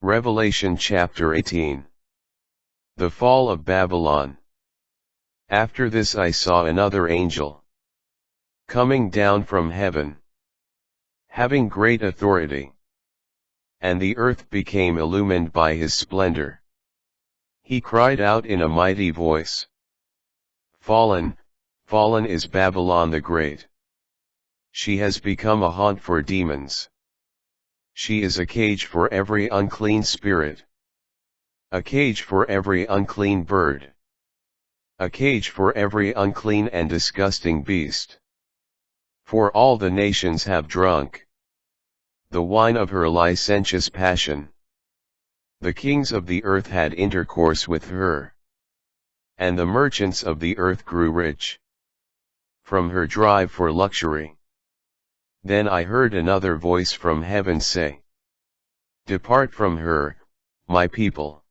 Revelation chapter 18. The fall of Babylon. After this I saw another angel, coming down from heaven, having great authority. And the earth became illumined by his splendor. He cried out in a mighty voice, "Fallen, fallen is Babylon the Great. She has become a haunt for demons. She is a cage for every unclean spirit, a cage for every unclean bird, a cage for every unclean and disgusting beast. For all the nations have drunk the wine of her licentious passion. The kings of the earth had intercourse with her, and the merchants of the earth grew rich from her drive for luxury." Then I heard another voice from heaven say, "Depart from her, my people,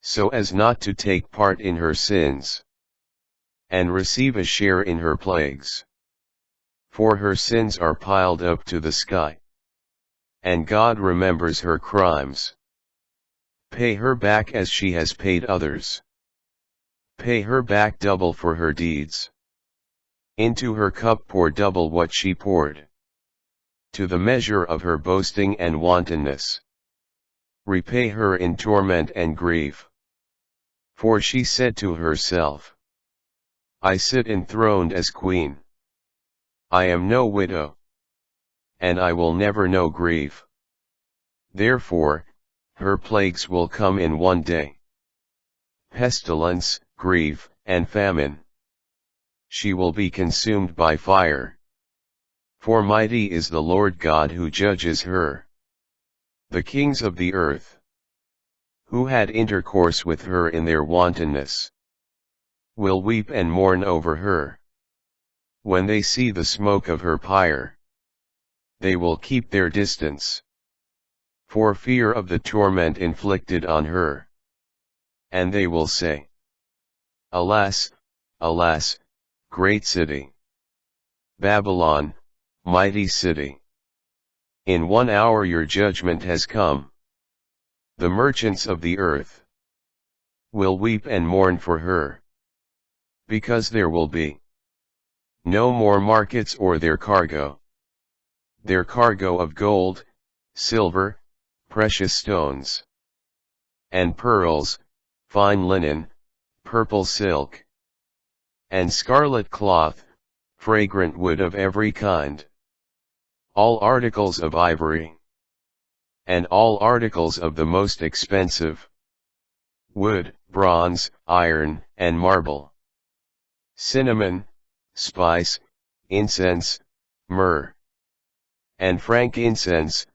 so as not to take part in her sins, and receive a share in her plagues. For her sins are piled up to the sky, and God remembers her crimes. Pay her back as she has paid others. Pay her back double for her deeds. Into her cup pour double what she poured. To the measure of her boasting and wantonness, repay her in torment and grief. For she said to herself, I sit enthroned as queen. I am no widow, and I will never know grief. Therefore, her plagues will come in one day: pestilence, grief, and famine. She will be consumed by fire. For mighty is the Lord God who judges her. The kings of the earth, who had intercourse with her in their wantonness, will weep and mourn over her. When they see the smoke of her pyre, they will keep their distance, for fear of the torment inflicted on her. And they will say, Alas, alas, great city, Babylon, mighty city! In 1 hour your judgment has come. The merchants of the earth will weep and mourn for her, because there will be no more markets or their cargo of gold, silver, precious stones, and pearls, fine linen, purple silk, and scarlet cloth, fragrant wood of every kind, all articles of ivory, and all articles of the most expensive wood, bronze, iron, and marble, cinnamon, spice, incense, myrrh, and frankincense,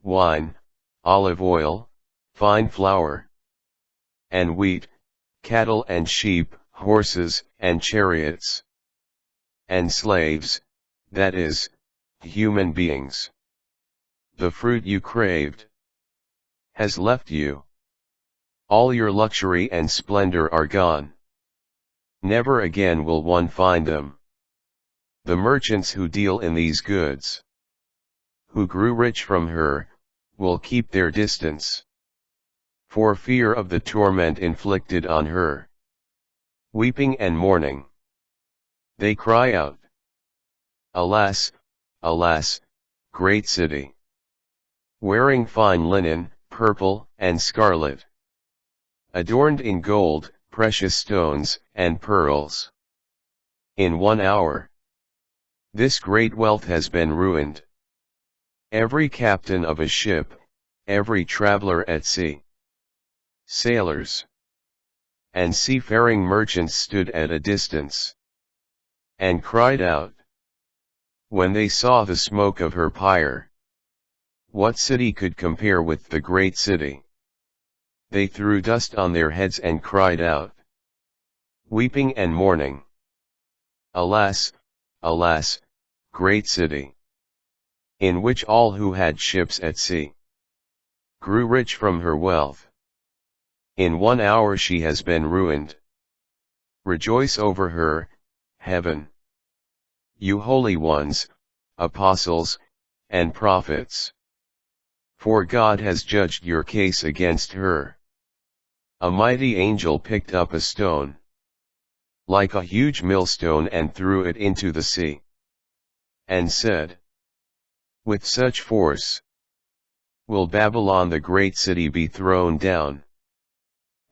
wine, olive oil, fine flour, and wheat, cattle and sheep, horses, and chariots, and slaves, that is, human beings. The fruit you craved has left you. All your luxury and splendor are gone. Never again will one find them. The merchants who deal in these goods, who grew rich from her, will keep their distance, for fear of the torment inflicted on her. Weeping and mourning, they cry out, Alas, alas, great city! Wearing fine linen, purple, and scarlet, adorned in gold, precious stones, and pearls. In 1 hour, this great wealth has been ruined. Every captain of a ship, every traveler at sea, sailors, and seafaring merchants stood at a distance, and cried out, when they saw the smoke of her pyre. What city could compare with the great city? They threw dust on their heads and cried out, weeping and mourning, Alas, alas, great city! In which all who had ships at sea grew rich from her wealth. In 1 hour she has been ruined. Rejoice over her, heaven! You holy ones, apostles, and prophets! For God has judged your case against her. A mighty angel picked up a stone, like a huge millstone, and threw it into the sea, and said, with such force will Babylon the great city be thrown down,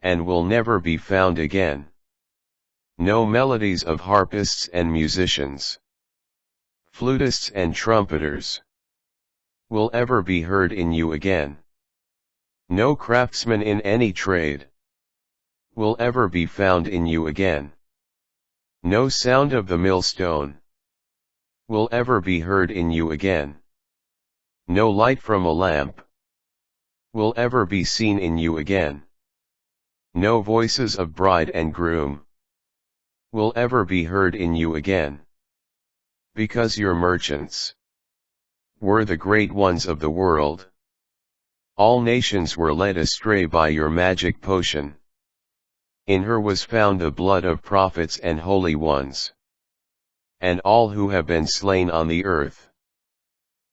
and will never be found again. No melodies of harpists and musicians, flutists and trumpeters, will ever be heard in you again. No craftsman in any trade will ever be found in you again. No sound of the millstone will ever be heard in you again. No light from a lamp will ever be seen in you again. No voices of bride and groom will ever be heard in you again. Because your merchants were the great ones of the world. All nations were led astray by your magic potion. In her was found the blood of prophets and holy ones, and all who have been slain on the earth.